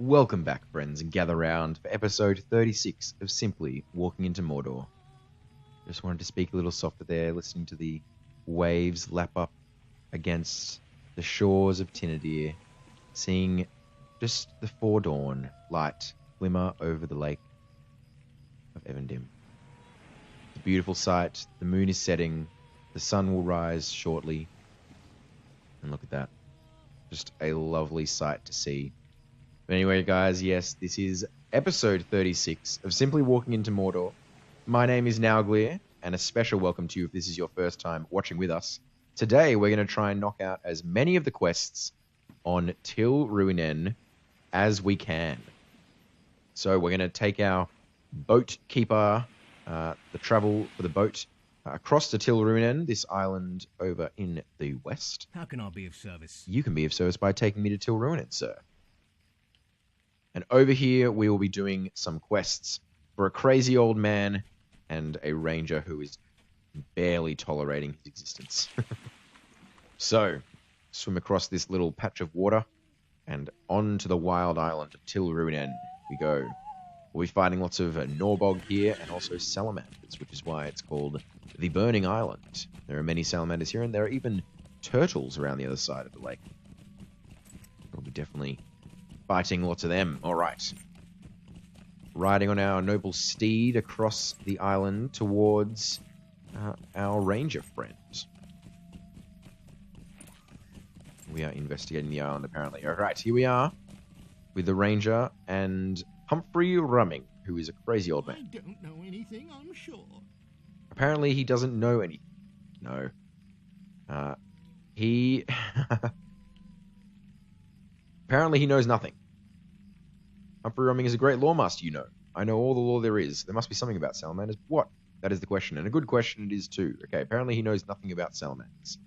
Welcome back, friends, and gather round for episode 36 of Simply Walking into Mordor. Just wanted to speak a little softer there, listening to the waves lap up against the shores of Tinadir, seeing just the foredawn light glimmer over the lake of Evendim. It's a beautiful sight. The moon is setting. The sun will rise shortly. And look at that. Just a lovely sight to see. But anyway, guys, yes, this is episode 36 of Simply Walking into Mordor. My name is Nauglir, and a special welcome to you if this is your first time watching with us. Today, we're going to try and knock out as many of the quests on Tyl Ruinen as we can. So we're going to take our boat keeper, the travel for the boat, across to Tyl Ruinen, this island over in the west. How can I be of service? You can be of service by taking me to Tyl Ruinen, sir. And over here, we will be doing some quests for a crazy old man and a ranger who is barely tolerating his existence. So, swim across this little patch of water and onto the wild island of Tyl Ruinen we go. We'll be fighting lots of Norbog here and also salamanders, which is why it's called the Burning Island. There are many salamanders here, and there are even turtles around the other side of the lake. We'll be definitely fighting lots of them. All right. Riding on our noble steed across the island towards our ranger friends. We are investigating the island, apparently. All right, here we are with the ranger and Humphrey Rumming, who is a crazy old man. I don't know anything, I'm sure. Apparently, he doesn't know anything. No. He... Apparently, he knows nothing. Humphrey Rumming is a great lawmaster, you know. I know all the law there is. There must be something about salamanders. What? That is the question, and a good question it is too. Okay, apparently he knows nothing about salamanders.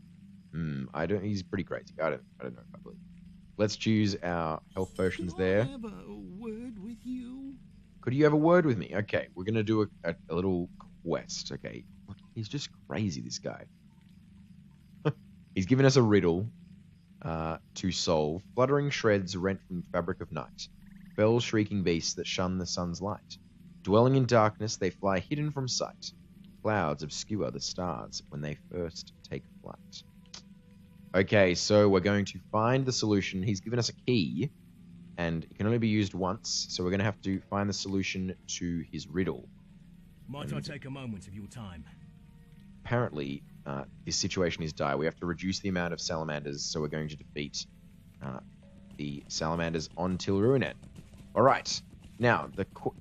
He's pretty crazy. I don't know if I believe. Let's choose our health potions there. Could I have a word with you? Could you have a word with me? Okay, we're gonna do a little quest. Okay, he's just crazy, this guy. He's given us a riddle to solve. Fluttering shreds rent from the fabric of night. Fell shrieking beasts that shun the sun's light. Dwelling in darkness, they fly hidden from sight. Clouds obscure the stars when they first take flight. Okay, so we're going to find the solution. He's given us a key, and it can only be used once, so we're going to have to find the solution to his riddle. Might I take a moment of your time? Apparently, this situation is dire. We have to reduce the amount of salamanders, so we're going to defeat the salamanders on Tyl Ruinen. All right. Now,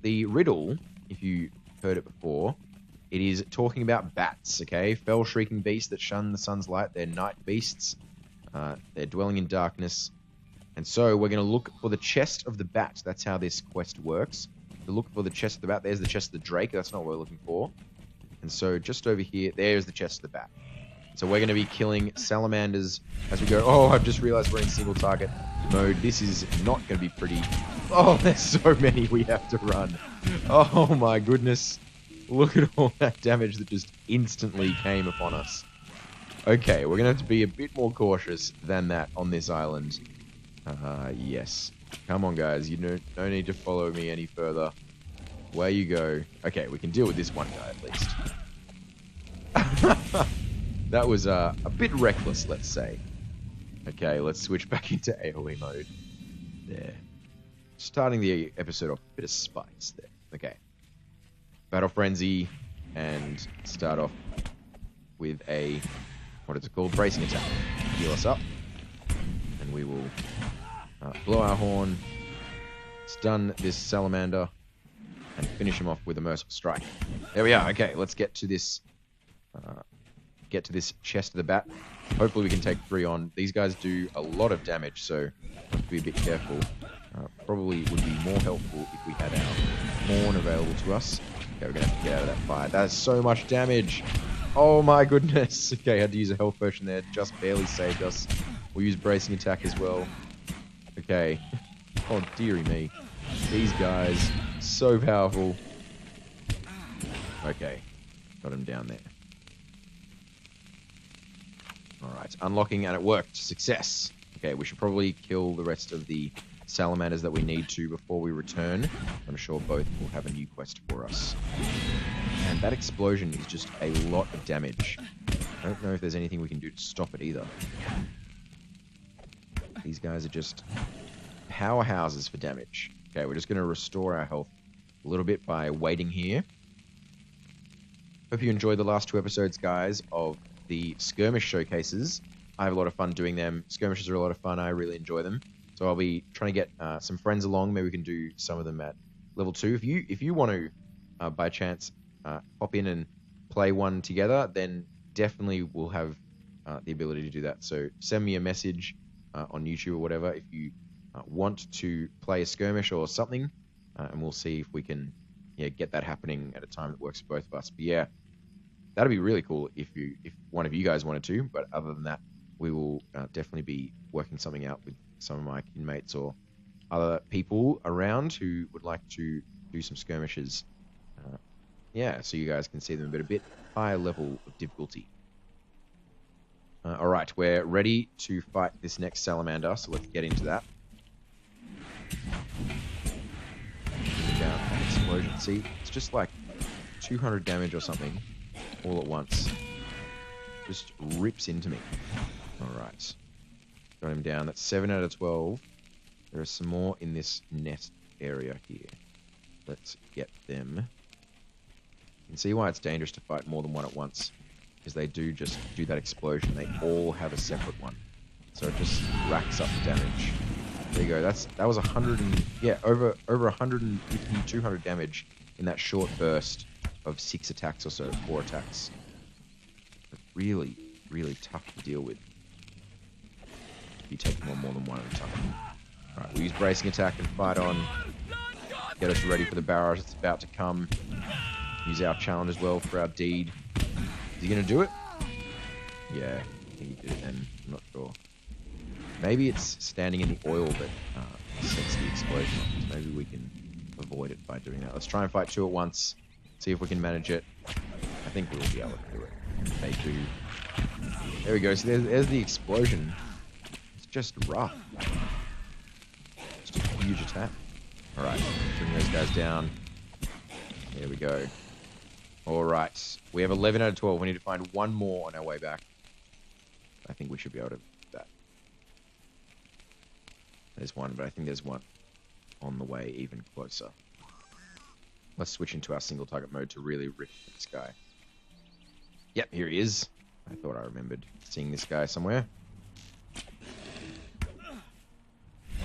the riddle, if you heard it before, it is talking about bats, okay? Fell shrieking beasts that shun the sun's light. They're night beasts. They're dwelling in darkness. And so we're going to look for the chest of the bat. That's how this quest works. To look for the chest of the bat. There's the chest of the drake. That's not what we're looking for. And so just over here, there's the chest of the bat. So we're going to be killing salamanders as we go. Oh, I've just realized we're in single target mode. This is not going to be pretty. Oh, there's so many we have to run. Oh my goodness. Look at all that damage that just instantly came upon us. Okay, we're going to have to be a bit more cautious than that on this island. Yes. Come on, guys. You no need to follow me any further. Away you go. Okay, we can deal with this one guy at least. That was a bit reckless, let's say. Okay, let's switch back into AoE mode. There. Starting the episode off with a bit of spice there. Okay. Battle Frenzy, and start off with a, what is it called? Bracing attack. Heal us up. And we will blow our horn, stun this salamander, and finish him off with a merciful strike. There we are. Okay, let's get to this chest of the bat. Hopefully we can take 3 on. These guys do a lot of damage, so have to be a bit careful. Probably would be more helpful if we had our horn available to us. Okay, we're going to have to get out of that fight. That's so much damage. Oh my goodness. Okay, I had to use a health potion there. Just barely saved us. We'll use bracing attack as well. Okay. Oh, dearie me. These guys, so powerful. Okay. Got him down there. Alright, unlocking, and it worked. Success. Okay, we should probably kill the rest of the salamanders that we need to before we return. I'm sure both will have a new quest for us. And that explosion is just a lot of damage. I don't know if there's anything we can do to stop it either. These guys are just powerhouses for damage. Okay, we're just going to restore our health a little bit by waiting here. Hope you enjoyed the last 2 episodes, guys, of the skirmish showcases. I have a lot of fun doing them. Skirmishes are a lot of fun. I really enjoy them. So I'll be trying to get some friends along. Maybe we can do some of them at level 2. If you want to, by chance, hop in and play one together, then definitely we'll have the ability to do that. So send me a message on YouTube or whatever if you want to play a skirmish or something, and we'll see if we can get that happening at a time that works for both of us. But yeah, that'd be really cool if one of you guys wanted to. But other than that, we will definitely be working something out with some of my inmates or other people around who would like to do some skirmishes. So you guys can see them at a bit higher level of difficulty. All right, we're ready to fight this next salamander, so let's get into that. Down that explosion. See, it's just like 200 damage or something all at once. Just rips into me. All right, got him down. That's 7 out of 12. There are some more in this nest area here. Let's get them. You can see why it's dangerous to fight more than one at once, because they do just do that explosion. They all have a separate one, so it just racks up the damage. There you go. That was 100 and over 150, 200 damage in that short burst of 6 attacks or so, 4 attacks. But really, really tough to deal with if you take them on more than one at a time. All right, we'll use bracing attack and fight on. Get us ready for the barrage that's about to come. Use our challenge as well for our deed. Is he going to do it? Yeah, I think he did it then. I'm not sure. Maybe it's standing in the oil that sets the explosion off. So maybe we can avoid it by doing that. Let's try and fight 2 at once. See if we can manage it. I think we'll be able to do it. They do. There we go. So there's the explosion. It's just rough. It's just a huge attack. Alright, bring those guys down. There we go. Alright, we have 11 out of 12. We need to find 1 more on our way back. I think we should be able to do that. There's 1, but I think there's 1 on the way even closer. Let's switch into our single target mode to really rip this guy. Yep, here he is. I thought I remembered seeing this guy somewhere.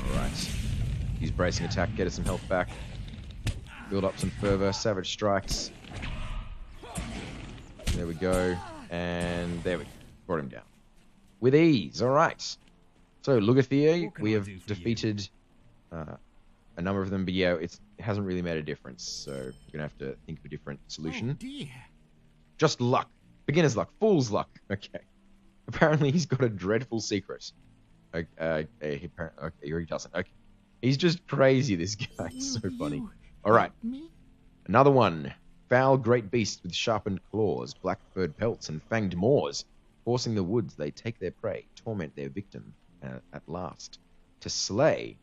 Alright. Use bracing attack, get us some health back. Build up some further savage strikes. There we go. And there we go. Brought him down. With ease. Alright. So, Lugathir, we have defeated a number of them, but yeah, it hasn't really made a difference. So, we're going to have to think of a different solution. Oh dear. Just luck. Beginner's luck. Fool's luck. Okay. Apparently, he's got a dreadful secret. Okay, he already doesn't. Okay. He's just crazy, this guy. It's so funny. Alright. Another one. Foul great beasts with sharpened claws, black furred pelts, and fanged maws. Forcing the woods, they take their prey, torment their victim, at last. To slay.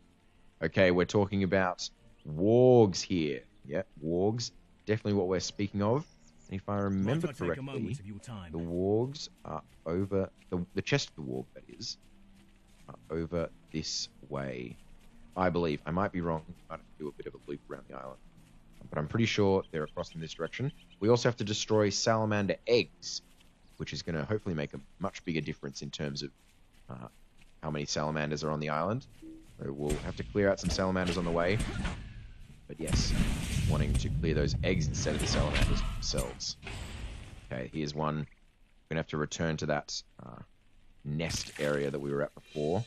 Okay, we're talking about wargs here. Yeah, wargs. Definitely what we're speaking of. And if I remember correctly, the wargs are over... The chest of the warg, that is, are over this way. I believe. I might be wrong. I might have to do a bit of a loop around the island. But I'm pretty sure they're across in this direction. We also have to destroy salamander eggs, which is going to hopefully make a much bigger difference in terms of how many salamanders are on the island. So we'll have to clear out some salamanders on the way. But yes, wanting to clear those eggs instead of the salamanders themselves. Okay, here's one. We're going to have to return to that nest area that we were at before.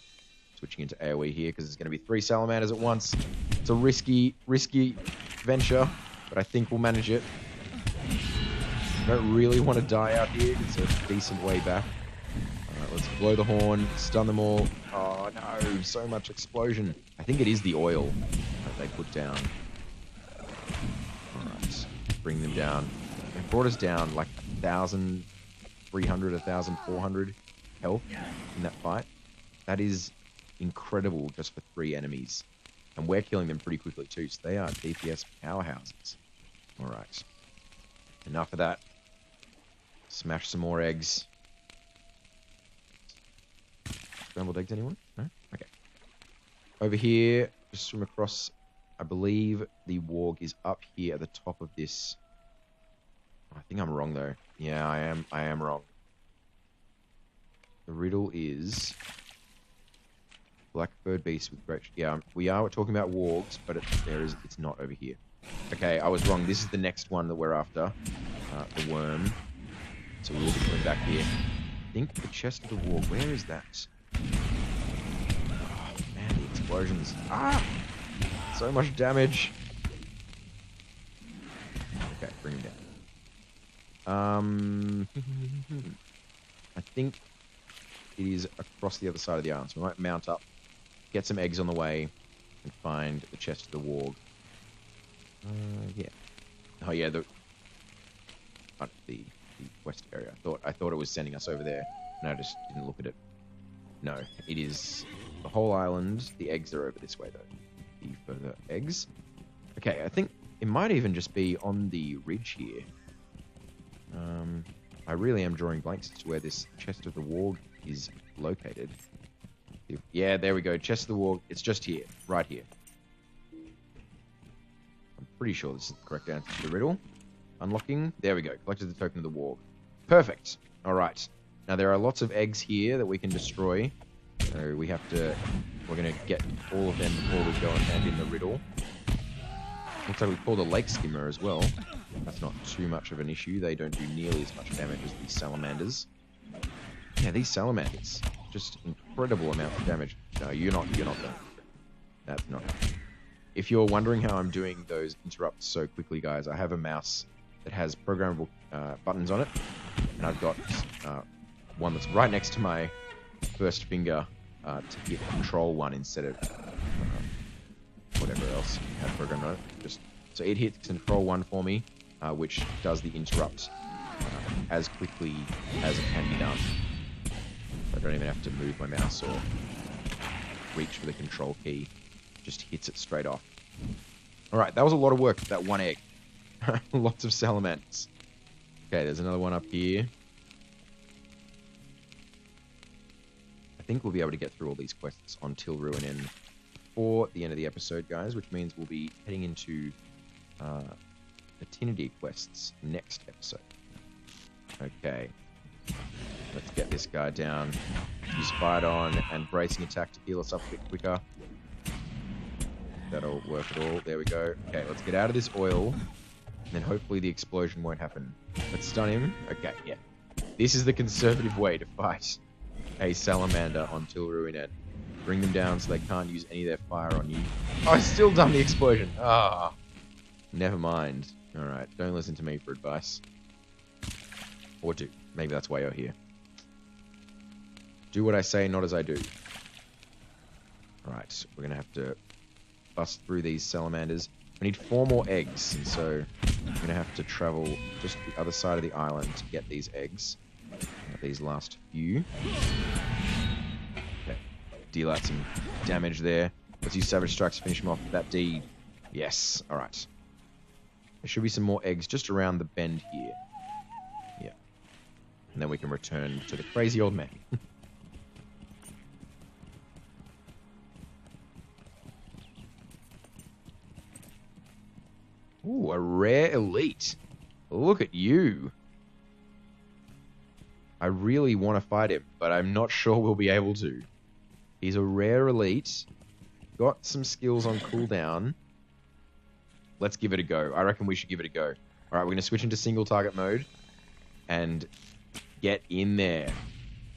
Switching into AoE here because there's going to be 3 salamanders at once. It's a risky venture, but I think we'll manage it. I don't really want to die out here. It's a decent way back. Alright, let's blow the horn, stun them all. Oh no, so much explosion. I think it is the oil that they put down. Alright, bring them down. They brought us down like 1,300, 1,400 health in that fight. That is incredible just for 3 enemies. And we're killing them pretty quickly too, so they are DPS powerhouses. Alright. Enough of that. Smash some more eggs. Scrambled eggs, anyone? No? Okay. Over here, just swim across. I believe the warg is up here at the top of this. I think I'm wrong though. Yeah, I am wrong. The riddle is blackbird beast with great. Yeah, we are talking about wargs, but it's not over here. Okay, I was wrong. This is the next one that we're after. The worm. So we will be coming back here. I think the chest of the warg. Where is that? Oh, man, the explosions. Ah! So much damage. Okay, bring him down. I think it is across the other side of the island. So we might mount up, get some eggs on the way, and find the chest of the warg. Yeah. Oh yeah, the quest area. I thought it was sending us over there, and I just didn't look at it. No, it is the whole island. The eggs are over this way though. The further eggs. Okay, I think it might even just be on the ridge here. I really am drawing blanks as to where this chest of the warg is located. Yeah, there we go. Chest of the warg. It's just here, right here. I'm pretty sure this is the correct answer to the riddle. Unlocking. There we go. Collected the token of the warg. Perfect. All right. Now there are lots of eggs here that we can destroy. So we're going to get all of them before we go and hand in the riddle. Looks like we pulled a lake skimmer as well. That's not too much of an issue. They don't do nearly as much damage as these salamanders. Yeah, these salamanders. Just incredible amount of damage. No, you're not going. That's not happening. If you're wondering how I'm doing those interrupts so quickly, guys, I have a mouse that has programmable buttons on it. And I've got one that's right next to my first finger to hit control 1 instead of whatever else you have programmed on it. So it hits control 1 for me, which does the interrupt as quickly as it can be done. I don't even have to move my mouse or reach for the control key. Just hits it straight off. Alright, that was a lot of work for that one egg. Lots of salamanders. Okay, there's another one up here. I think we'll be able to get through all these quests on Tyl Ruinen before the end of the episode, guys, which means we'll be heading into affinity quests next episode. Okay. Let's get this guy down. Use Fight On and Bracing Attack to heal us up a bit quicker. That'll work at all. There we go. Okay, let's get out of this oil. And then hopefully the explosion won't happen. Let's stun him. Okay, yeah. This is the conservative way to fight a salamander on Tyl Ruinen. Bring them down so they can't use any of their fire on you. Oh, I still done the explosion. Ah. Never mind. Alright, don't listen to me for advice. Or do. Maybe that's why you're here. Do what I say, not as I do. Alright, we're going to have to bust through these salamanders. We need 4 more eggs, and so I'm going to have to travel just to the other side of the island to get these eggs. These last few. Okay. Deal out some damage there. Let's use Savage Strikes to finish him off with that deed. Yes. Alright. There should be some more eggs just around the bend here. Yeah. And then we can return to the crazy old man. Ooh, a rare elite. Look at you. I really want to fight him, but I'm not sure we'll be able to. He's a rare elite. Got some skills on cooldown. Let's give it a go. I reckon we should give it a go. Alright, we're going to switch into single target mode. And get in there.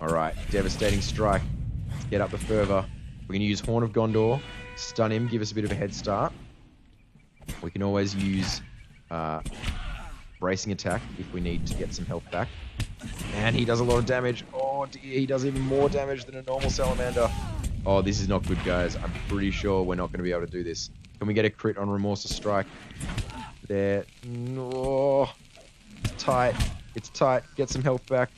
Alright, Devastating Strike. Let's get up the fervor. We're going to use Horn of Gondor. Stun him, give us a bit of a head start. We can always use Bracing Attack if we need to get some health back. And he does a lot of damage. Oh dear, he does even more damage than a normal salamander. Oh, this is not good, guys. I'm pretty sure we're not going to be able to do this. Can we get a crit on Remorseless Strike? There. No. It's tight. It's tight. Get some health back.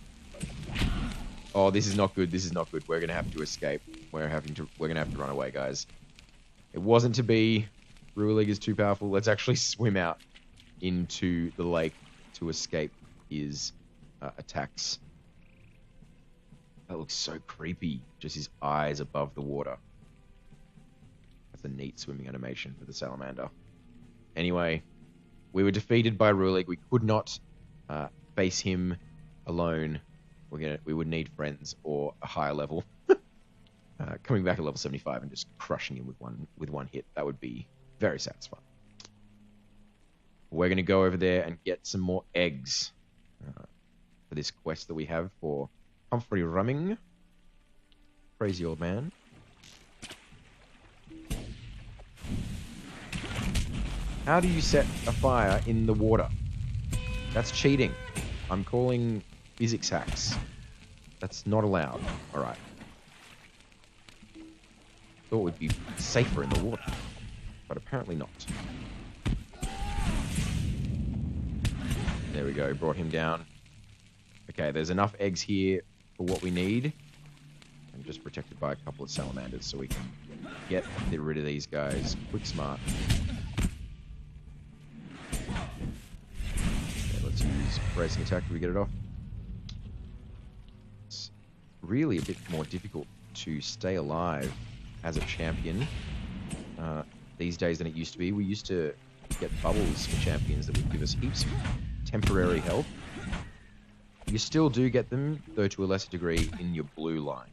Oh, this is not good. This is not good. We're going to have to escape. We're going to have to run away, guys. It wasn't to be. Ruelig is too powerful. Let's actually swim out into the lake to escape his attacks. That looks so creepy. Just his eyes above the water. That's a neat swimming animation for the salamander. Anyway, we were defeated by Ruelig. We could not face him alone. We would need friends or a higher level. Coming back at level 75 and just crushing him with one hit. That would be very satisfying. We're going to go over there and get some more eggs for this quest that we have for Humphrey Rumming. Crazy old man. How do you set a fire in the water? That's cheating. I'm calling physics hacks. That's not allowed. Alright. Thought we'd be safer in the water, but apparently not. There we go, brought him down. Okay, there's enough eggs here for what we need. I'm just protected by a couple of salamanders, so we can get rid of these guys. Quick smart. Okay, let's use bracing attack. Do we get it off? It's really a bit more difficult to stay alive as a champion these days than it used to be. We used to get bubbles for champions that would give us heaps of temporary health. You still do get them, though to a lesser degree, in your blue line,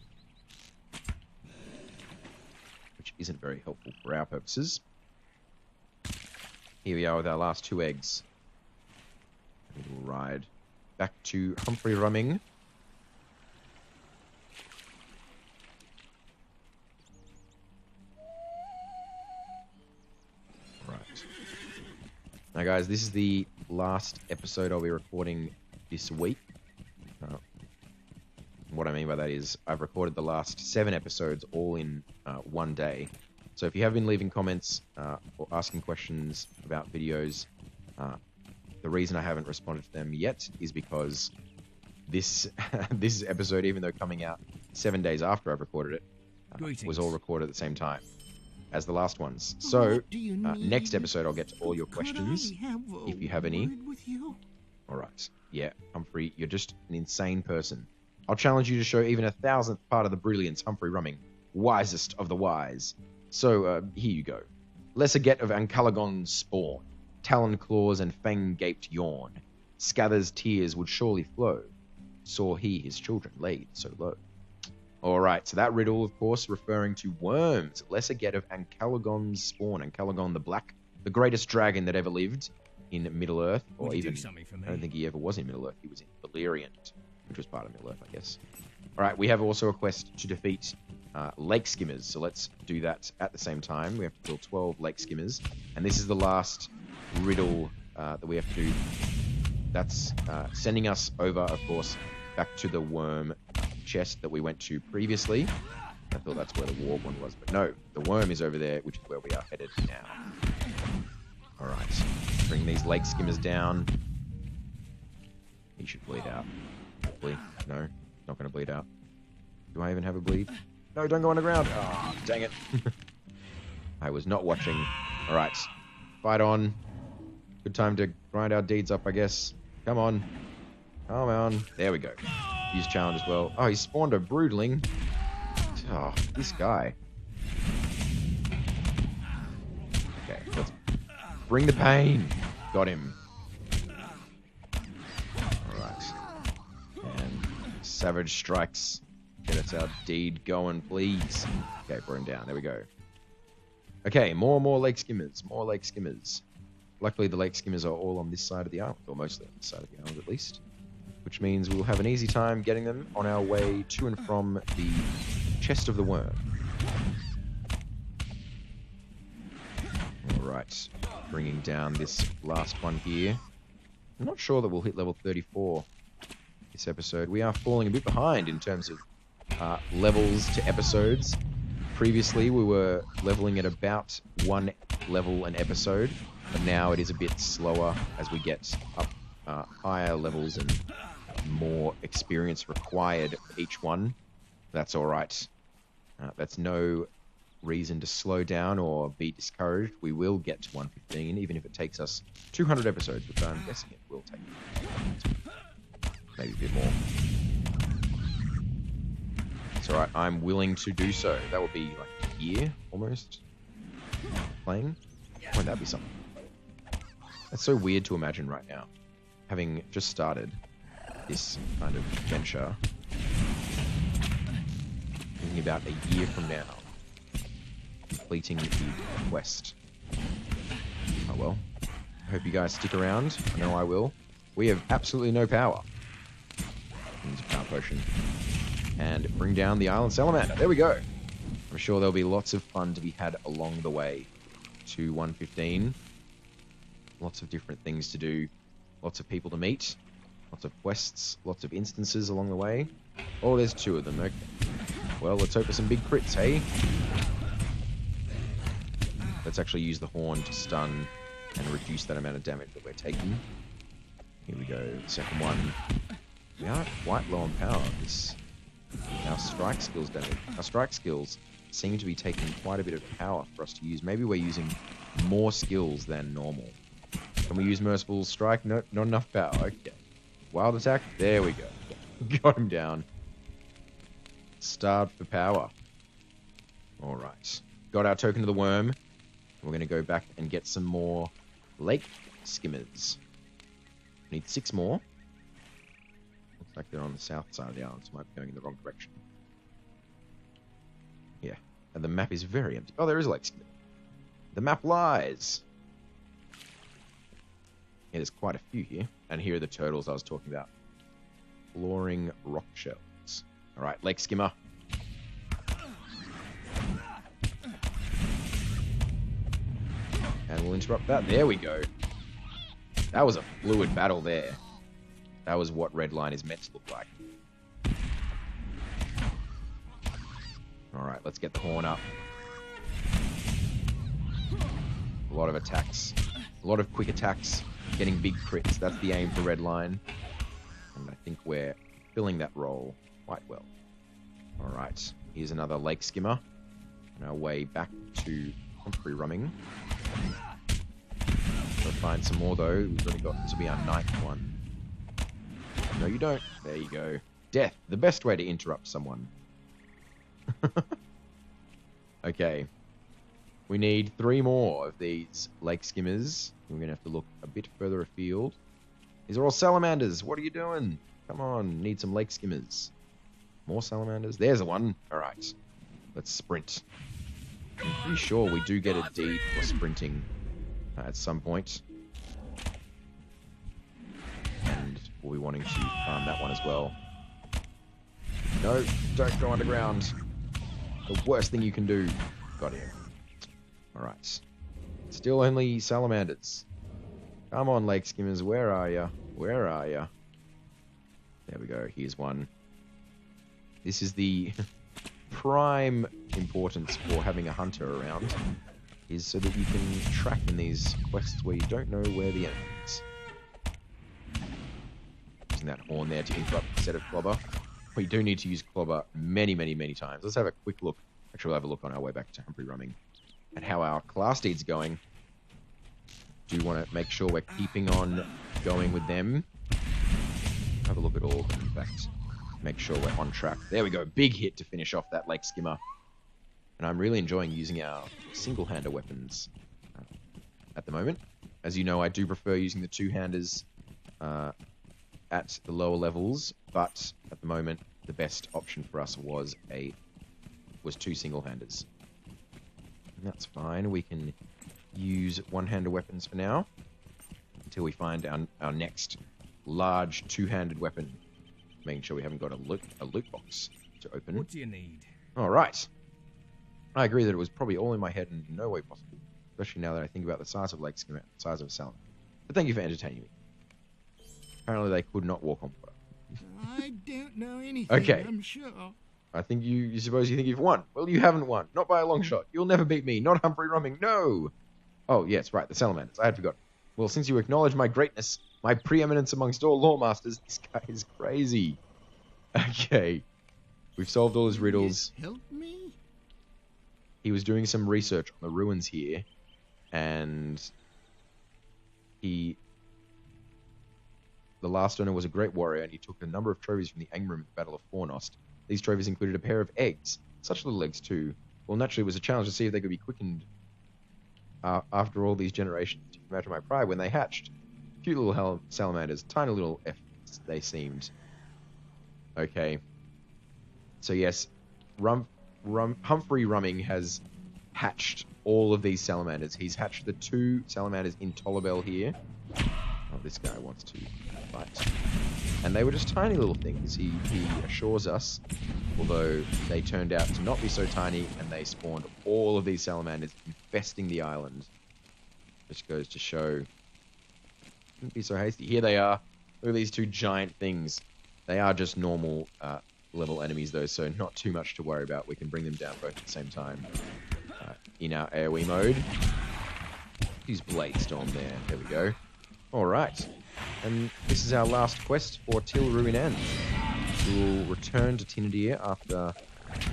which isn't very helpful for our purposes. Here we are with our last 2 eggs. We'll ride back to Humphrey Rumming. Now guys, this is the last episode I'll be recording this week. What I mean by that is I've recorded the last 7 episodes all in one day. So if you have been leaving comments or asking questions about videos, the reason I haven't responded to them yet is because this this episode, even though coming out 7 days after I've recorded it, was all recorded at the same time as the last ones. So, next episode I'll get to all your questions, if you have any. Alright, yeah, Humphrey, you're just an insane person. I'll challenge you to show even 1,000th part of the brilliance, Humphrey Rumming, wisest of the wise. So, here you go. Lesser get of Ancalagon's spawn, talon claws and fang-gaped yawn. Scather's tears would surely flow, saw he his children laid so low. Alright, so that riddle, of course, referring to worms. Lesser get of Ancalagon's spawn. Ancalagon the Black, the greatest dragon that ever lived in Middle-earth. Or even, I don't think he ever was in Middle-earth. He was in Valyrian, which was part of Middle-earth, I guess. Alright, we have also a quest to defeat lake skimmers. So let's do that at the same time. We have to kill 12 lake skimmers. And this is the last riddle that we have to do. That's sending us over, of course, back to the worm chest that we went to previously. I thought that's where the warp one was, but no, the worm is over there, which is where we are headed now. Alright, bring these lake skimmers down. He should bleed out. Hopefully. No, not going to bleed out. Do I even have a bleed? No, don't go on the ground. Oh, dang it. I was not watching. Alright, fight on. Good time to grind our deeds up, I guess. Come on. Come on. There we go. Use challenge as well. Oh, he spawned a broodling. Oh, this guy. Okay, let's bring the pain. Got him. Alright. And Savage Strikes. Get us our deed going, please. Okay, brought him down. There we go. Okay, more lake skimmers. More lake skimmers. Luckily, the lake skimmers are all on this side of the island, or mostly on this side of the island at least. Which means we'll have an easy time getting them on our way to and from the chest of the worm. Alright, bringing down this last one here. I'm not sure that we'll hit level 34 this episode. We are falling a bit behind in terms of levels to episodes. Previously, we were leveling at about 1 level an episode, but now it is a bit slower as we get up higher levels and more experience required for each one. That's alright. That's no reason to slow down or be discouraged. We will get to 115, even if it takes us 200 episodes, which I'm guessing it will take. Maybe a bit more. It's alright, I'm willing to do so. That would be like a year, almost, playing. Won't that be something? That's so weird to imagine right now. Having just started this kind of venture, thinking about a year from now, completing the quest. Oh well. I hope you guys stick around. I know I will. We have absolutely no power. Use a power potion. And bring down the Island Salamander. There we go. I'm sure there'll be lots of fun to be had along the way to 115. Lots of different things to do. Lots of people to meet. Lots of quests. Lots of instances along the way. Oh, there's 2 of them. Okay. Well, let's hope for some big crits, hey? Let's actually use the horn to stun and reduce that amount of damage that we're taking. Here we go. Second one. We are quite low on power. Our strike skills damage. Our strike skills seem to be taking quite a bit of power for us to use. Maybe we're using more skills than normal. Can we use Merciful Strike? No, not enough power. Okay. Wild Attack. There we go. Got him down. Starved for power. Alright. Got our token of the worm. We're going to go back and get some more lake skimmers. Need 6 more. Looks like they're on the south side of the island, so I might be going in the wrong direction. Yeah. And the map is very empty. Oh, there is a lake skimmer. The map lies. Yeah, there's quite a few here. And here are the turtles I was talking about. Flooring rock shells. Alright, lake skimmer. And we'll interrupt that. There we go. That was a fluid battle there. That was what red line is meant to look like. Alright, let's get the horn up. A lot of attacks. A lot of quick attacks. Getting big crits. That's the aim for red line. And I think we're filling that role quite well. Alright, here's another lake skimmer. On our way back to Humphrey Rumming. Gotta find some more though. We've only got to be our 9th one. No, you don't. There you go. Death. The best way to interrupt someone. Okay. We need 3 more of these lake skimmers. We're going to have to look a bit further afield. These are all salamanders. What are you doing? Come on. Need some lake skimmers. More salamanders. There's a one. Alright. Let's sprint. I'm pretty sure we do get a D for sprinting at some point. And we'll be wanting to farm that one as well. No, don't go underground. The worst thing you can do. Got him. Alright. Still only salamanders. Come on, lake skimmers. Where are ya? Where are ya? There we go. Here's one. This is the prime importance for having a hunter around, is so that you can track in these quests where you don't know where the enemy is. Using that horn there to interrupt a set of clobber. We do need to use clobber many, many, many times. Let's have a quick look. Actually, we'll have a look on our way back to Humphrey Rumming at how our class deed's going. Do want to make sure we're keeping on going with them. Have a look at all of them, in fact. Make sure we're on track. There we go. Big hit to finish off that lake skimmer. And I'm really enjoying using our single-hander weapons at the moment. As you know, I do prefer using the two-handers at the lower levels, but at the moment, the best option for us was 2 single-handers. And that's fine. We can use one-hander weapons for now until we find our next large two-handed weapon. Making sure we haven't got a loot box to open. What do you need? All right. I agree that it was probably all in my head and no way possible, especially now that I think about the size of lake skimmer, the size of a salamander. But thank you for entertaining me. Apparently they could not walk on water. I don't know anything, Okay. I'm sure. I think you suppose you think you've won. Well, you haven't won. Not by a long shot. You'll never beat me. Not Humphrey Rumming. No. Oh, yes, right. The salamanders. I had forgotten. Well, since you acknowledge my greatness, my preeminence amongst all lore masters, this guy is crazy. Okay. We've solved all his riddles. Help me? he was doing some research on the ruins here, and the last owner was a great warrior, and he took a number of trophies from the Angrim at the Battle of Fornost. These trophies included a pair of eggs, such little eggs too. Well, naturally, it was a challenge to see if they could be quickened after all these generations. You can imagine my pride when they hatched. Cute little salamanders, tiny little efforts they seemed. Okay. So yes, Humphrey Rumming has hatched all of these salamanders. He's hatched the 2 salamanders in Tolabel here. Oh, this guy wants to fight. And they were just tiny little things, he assures us, although they turned out to not be so tiny, and they spawned all of these salamanders infesting the island. Which goes to show, don't be so hasty. Here they are. Look at these 2 giant things. They are just normal level enemies though, so not too much to worry about. We can bring them down both at the same time in our AoE mode. Use Blade Storm there. There we go. Alright. And this is our last quest for Tyl Ruinen. We will return to Tinadir after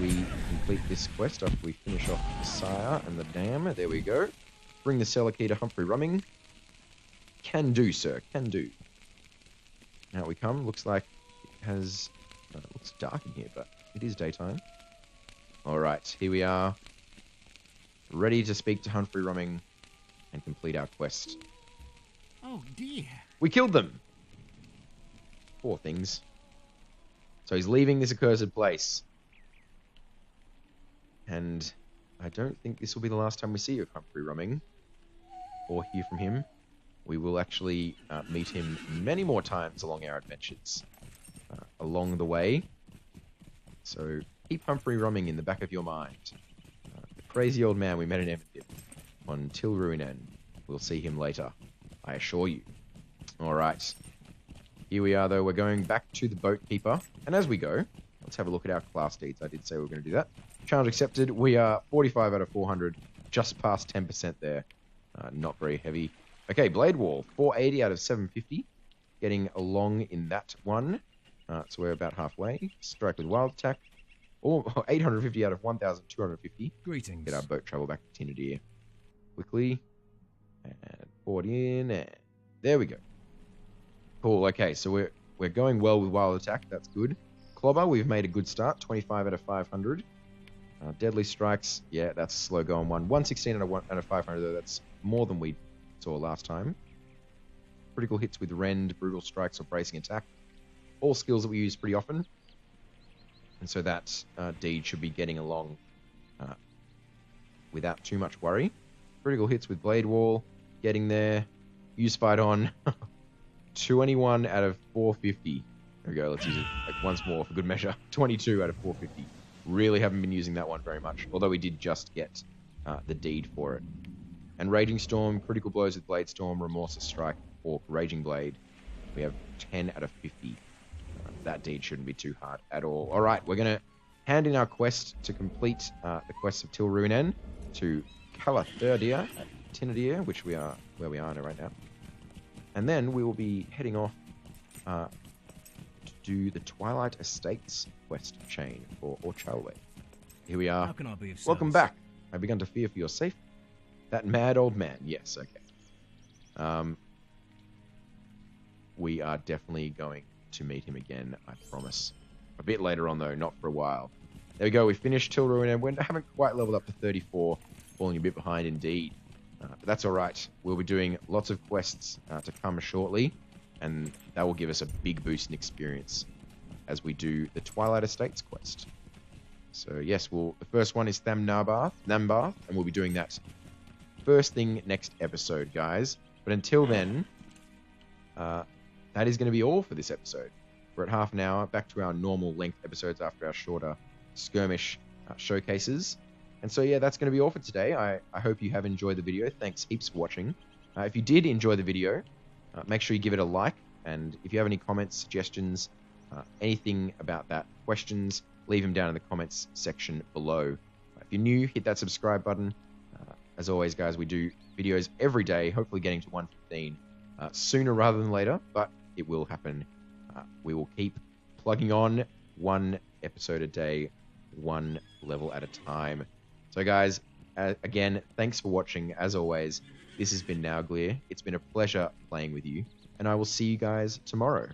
we complete this quest, after we finish off the Sire and the Dam. There we go. Bring the cellar key to Humphrey Rumming. Can do, sir. Can do. Out we come. Looks like it has... it looks dark in here, but it is daytime. Alright, here we are. Ready to speak to Humphrey Rumming and complete our quest. Oh dear. We killed them! Poor things. So he's leaving this accursed place. And I don't think this will be the last time we see you, Humphrey Rumming, or hear from him. We will actually meet him many more times along our adventures along the way. So keep Humphrey Rumming in the back of your mind. The crazy old man we met in Emondip on Tyl Ruinen. We'll see him later, I assure you. Alright. Here we are, though. We're going back to the Boat Keeper. And as we go, let's have a look at our class deeds. I did say we were going to do that. Challenge accepted. We are 45 out of 400. Just past 10% there. Not very heavy. Okay, Blade Wall. 480 out of 750. Getting along in that one. So we're about halfway. Strike with Wild Attack. Oh, 850 out of 1,250. Greetings. Get our boat travel back to Tinadir. Quickly. And board in. And there we go. Cool. Okay, so we're going well with Wild Attack. That's good. Clobber, we've made a good start. 25 out of 500. Deadly Strikes. Yeah, that's a slow going one. 116 out of 500, though. That's more than we saw last time. Critical hits with Rend, Brutal Strikes, or Bracing Attack. All skills that we use pretty often. And so that deed should be getting along without too much worry. Critical hits with Blade Wall. Getting there. Use Fight On. 21 out of 450. There we go. Let's use it once more for good measure. 22 out of 450. Really haven't been using that one very much. Although we did just get the deed for it. And Raging Storm. Critical blows with Blade Storm. Remorseless Strike. Or Raging Blade. We have 10 out of 50. That deed shouldn't be too hard at all. Alright, we're going to hand in our quest to complete the quest of Tyl Ruinen to Calathurdia at Tinadir, which we are where we are right now. And then we will be heading off to do the Twilight Estates quest chain for Orchalwe. Here we are. How can I be of service? Welcome back. I've begun to fear for your safety. That mad old man. Yes, okay. We are definitely going to meet him again, I promise. A bit later on, though, not for a while. There we go, we finished Tyl Ruinen. We haven't quite leveled up to 34, falling a bit behind indeed. But that's alright. We'll be doing lots of quests to come shortly, and that will give us a big boost in experience as we do the Twilight Estates quest. So yes, the first one is Nambarth, and we'll be doing that first thing next episode, guys. But until then, that is going to be all for this episode. We're at half an hour, back to our normal length episodes after our shorter skirmish showcases. And so, yeah, that's going to be all for today. I hope you have enjoyed the video. Thanks heaps for watching. If you did enjoy the video, make sure you give it a like. And if you have any comments, suggestions, anything about that, questions, leave them down in the comments section below. If you're new, hit that subscribe button. As always, guys, we do videos every day, hopefully getting to 115 sooner rather than later, but it will happen. We will keep plugging on one episode a day, one level at a time. So guys, again, thanks for watching. As always, this has been Nauglir. It's been a pleasure playing with you, and I will see you guys tomorrow.